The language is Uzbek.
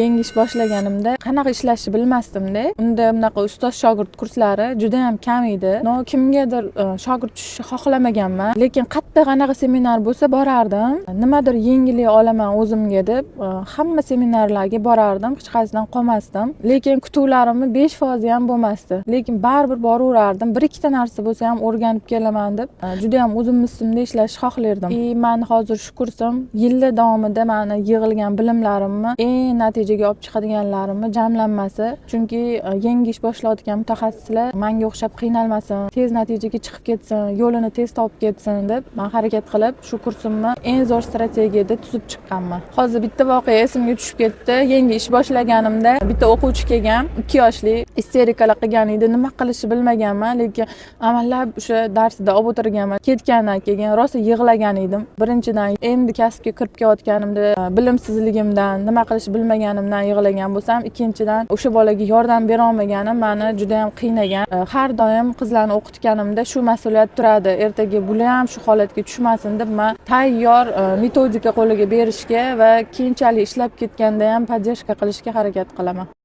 yangi ish boshlaganimda qanaqa ishlashni bilmasdim-da. Unda bunaqa ustoz shogird kurslari juda ham kam edi. Kimgadir shogird tushishni xohlamaganman, lekin qattiq anaqa seminar bo'lsa borardim. Nimadir yengillik olaman o'zimga deb hamma seminarlarga borardim, hech qaysidan qolmasdim. Lekin kutuvlarimni 5% ham bo'lmasdi. Lekin baribir boraverardim. Bir ikkita narsa bo'lsa ham o'rganib kelaman deb juda ham o'zim ustimda ishlashni xohlardim. Men hozir shu kursim yillar davomida meni yig'ilgan bilimlarimni eng natijaga olib chiqadiganlarimni jamlanmasi. Chunki yangi ish boshlayotgan mutaxassislar menga o'xshab qiynalmasin, tez natijaga chiqib ketsin, yo'lini tez topib ketsin deb men harakat qilib shu kursimni eng zo'r strategiyada tuzib chiqqanman. Hozir bitta voqea esimga tushib ketdi. Yangi ish boshlaganimda bitta o'quvchi kelgan, 2 yoshli, isterikalar qilgan edi. Nima qilishni bilmaganman, lekin amallab o'sha darsida olib o'tirganman. Ketgandan keyin rosa yig'lagan edim. Birinchidan endi kasbga kirib kelayotganimda bilimsizligimdan, nima qilishni bilmaganimdan yig'lagan bo'lsam, ikkinchidan o'sha bolaga yordam bera olmaganim meni juda ham qiynagan. Har doim qizlarni o'qitganimda shu mas'uliyat turadi. Ertaga bular ham shu holatga tushmasin deb men tayyor metodika qo'liga berishga va keyinchalik ishlab ketganda ham podдержка qilishga harakat qilaman.